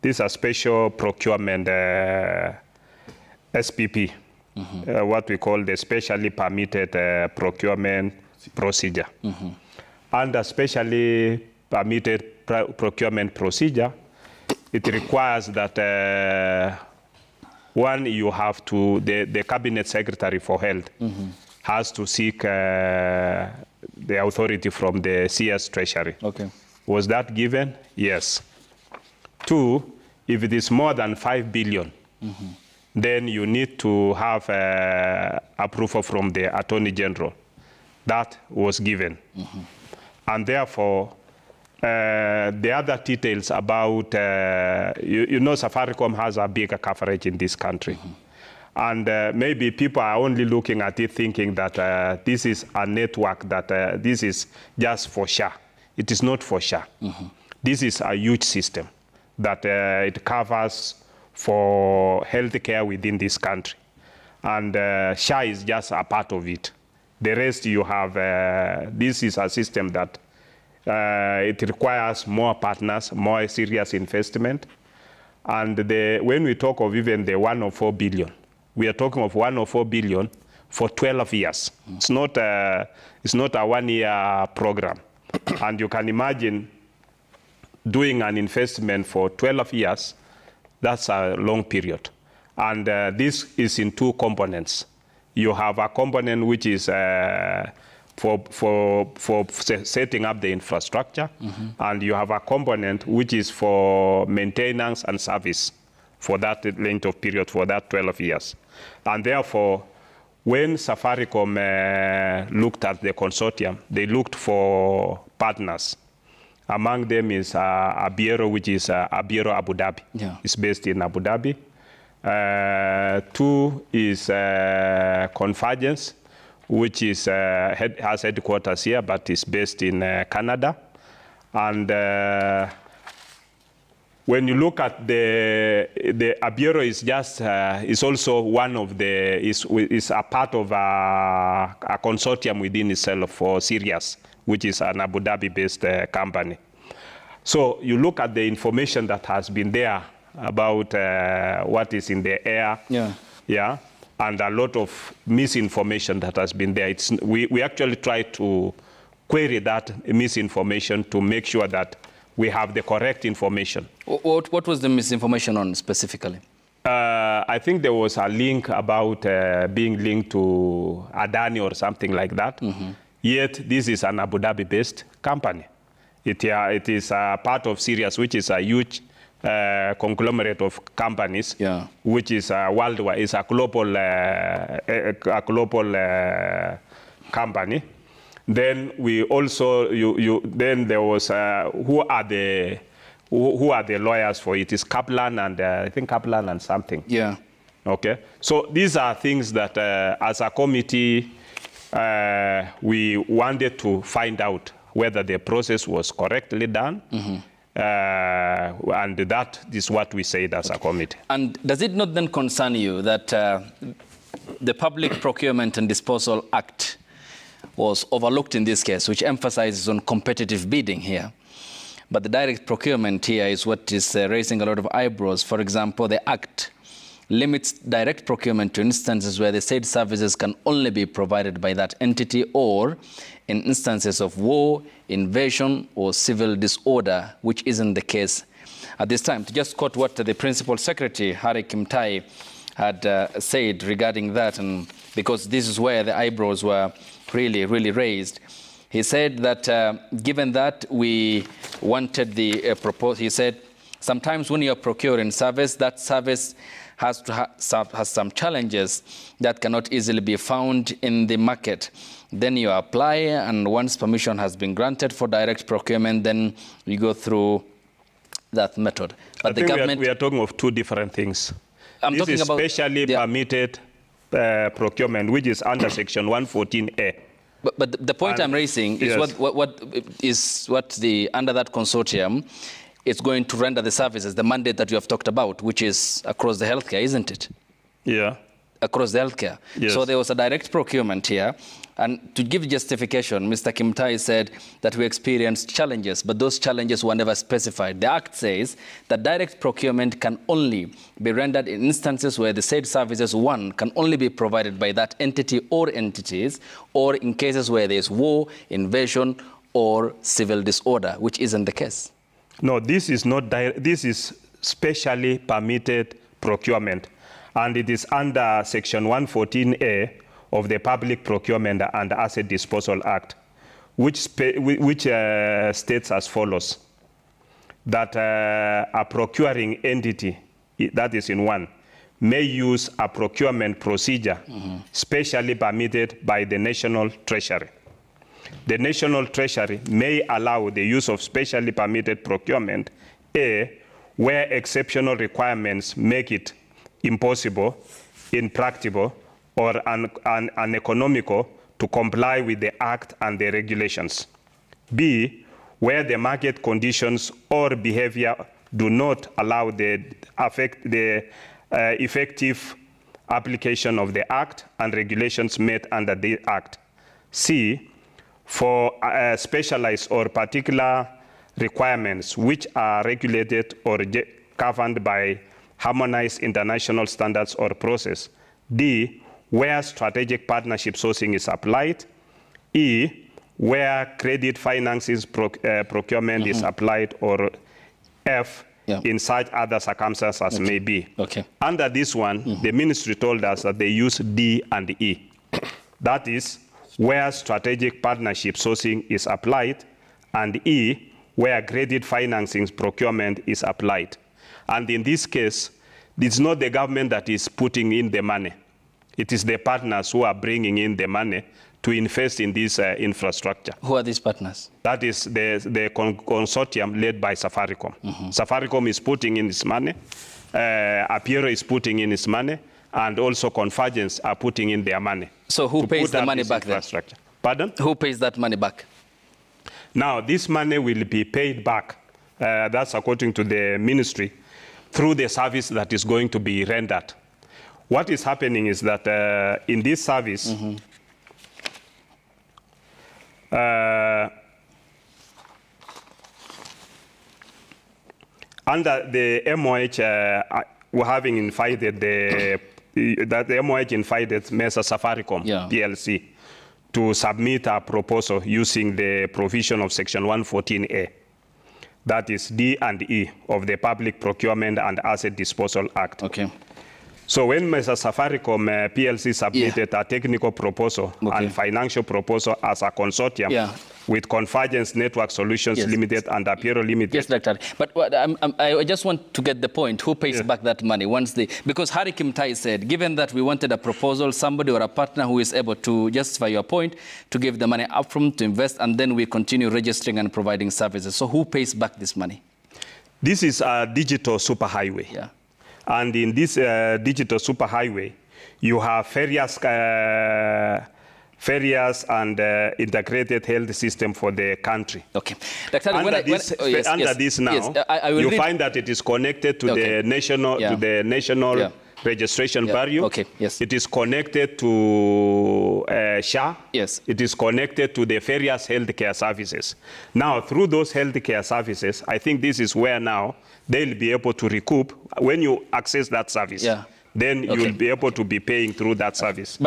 these are special procurement SPP, what we call the specially permitted procurement procedure. Under specially permitted procurement procedure, it requires that one, you have to, the Cabinet Secretary for Health has to seek the authority from the CS Treasury. Okay. Was that given? Yes. Two, if it is more than 5 billion, then you need to have approval from the Attorney General. That was given. And therefore, the other details about, you know, Safaricom has a bigger coverage in this country. And maybe people are only looking at it thinking that this is a network, that this is just for SHA. It is not for SHA. This is a huge system that it covers for healthcare within this country. And SHA is just a part of it. The rest you have, this is a system that it requires more partners, more serious investment. And when we talk of even the 104 billion, we are talking of 104 billion for 12 years. It's not a 1-year program. And you can imagine doing an investment for 12 years, that's a long period. And this is in two components. You have a component which is for setting up the infrastructure, and you have a component which is for maintenance and service for that length of period, for that 12 years. And therefore, when Safaricom looked at the consortium, they looked for partners. Among them is Abiero, which is Abiero Abu Dhabi. Yeah. It's based in Abu Dhabi. Two is Convergence, which is has headquarters here, but is based in Canada. And when you look at the Abiero is just is also one of the is a part of a consortium within itself for Sirius, which is an Abu Dhabi-based company. So you look at the information that has been there about what is in the air, yeah, and a lot of misinformation that has been there. We actually try to query that misinformation to make sure that we have the correct information. What was the misinformation on specifically? I think there was a link about being linked to Adani or something like that. Yet this is an Abu Dhabi-based company. It is a part of Sirius, which is a huge conglomerate of companies, which is worldwide. It's a global company. Then we also then there was who are the lawyers for it? Is Kaplan and I think Kaplan and something. Yeah. Okay. So these are things that as a committee we wanted to find out whether the process was correctly done. And that is what we said as a committee. And does it not then concern you that the Public Procurement and Disposal Act was overlooked in this case, which emphasizes on competitive bidding here? But the direct procurement here is what is raising a lot of eyebrows. For example, the Act limits direct procurement to instances where the said services can only be provided by that entity, or in instances of war, invasion, or civil disorder, which isn't the case at this time. To just quote what the Principal Secretary, Harry Kimtai, had said regarding that, and because this is where the eyebrows were really raised. He said that given that we wanted the proposal, he said, sometimes when you're procuring service, that service has some challenges that cannot easily be found in the market. Then you apply, and once permission has been granted for direct procurement, then you go through that method. But the government, we are talking of two different things. This is specially permitted procurement, which is under Section 114A. But the point I'm raising is what the under that consortium is going to render the services, the mandate that you have talked about, which is across the healthcare, isn't it? Yeah. across the healthcare. Yes. So there was a direct procurement here. And to give justification, Mr. Kimtai said that we experienced challenges, but those challenges were never specified. The Act says that direct procurement can only be rendered in instances where the said services, one, can only be provided by that entity or entities, or in cases where there is war, invasion, or civil disorder, which isn't the case. No, this is not this is specially permitted procurement, and it is under Section 114A of the Public Procurement and Asset Disposal Act, which states as follows, that a procuring entity, that is in one, may use a procurement procedure specially permitted by the National Treasury. The National Treasury may allow the use of specially permitted procurement, A, where exceptional requirements make it impossible, impracticable, or uneconomical to comply with the Act and the regulations. B, where the market conditions or behavior do not allow the effective application of the Act and regulations made under the Act. C, for specialized or particular requirements which are regulated or governed by harmonized international standards or process. D, where strategic partnership sourcing is applied. E, where credit finances procurement is applied, or F, in such other circumstances as may be. Under this one, the ministry told us that they use D and E. That is, where strategic partnership sourcing is applied, and E, where credit financing procurement is applied. And in this case, it's not the government that is putting in the money. It is the partners who are bringing in the money to invest in this infrastructure. Who are these partners? That is the consortium led by Safaricom. Safaricom is putting in its money, Apero is putting in its money, and also Convergence are putting in their money. So who pays the money back then? Pardon? Who pays that money back? Now, this money will be paid back, that's according to the ministry, through the service that is going to be rendered. What is happening is that in this service, under the MOH, we're having invited the MOH invited Mesa Safaricom, PLC, to submit a proposal using the provision of Section 114A. That is D and E of the Public Procurement and Asset Disposal Act. So when Mesa Safaricom PLC submitted a technical proposal and financial proposal as a consortium with Convergence Network Solutions Limited and Apero Limited. Yes, Director. But I just want to get the point. Who pays back that money once they... Because Harry Kimtai said, given that we wanted a proposal, somebody or a partner who is able to justify your point, to give the money upfront to invest, and then we continue registering and providing services. So who pays back this money? This is a digital superhighway. And in this digital superhighway, you have various and integrated health system for the country. Dr. Under this now, you find that it is connected to the national registration bureau. It is connected to SHA. It is connected to the various healthcare services. Now, through those healthcare services, I think this is where now they'll be able to recoup when you access that service. Then you'll be able to be paying through that service.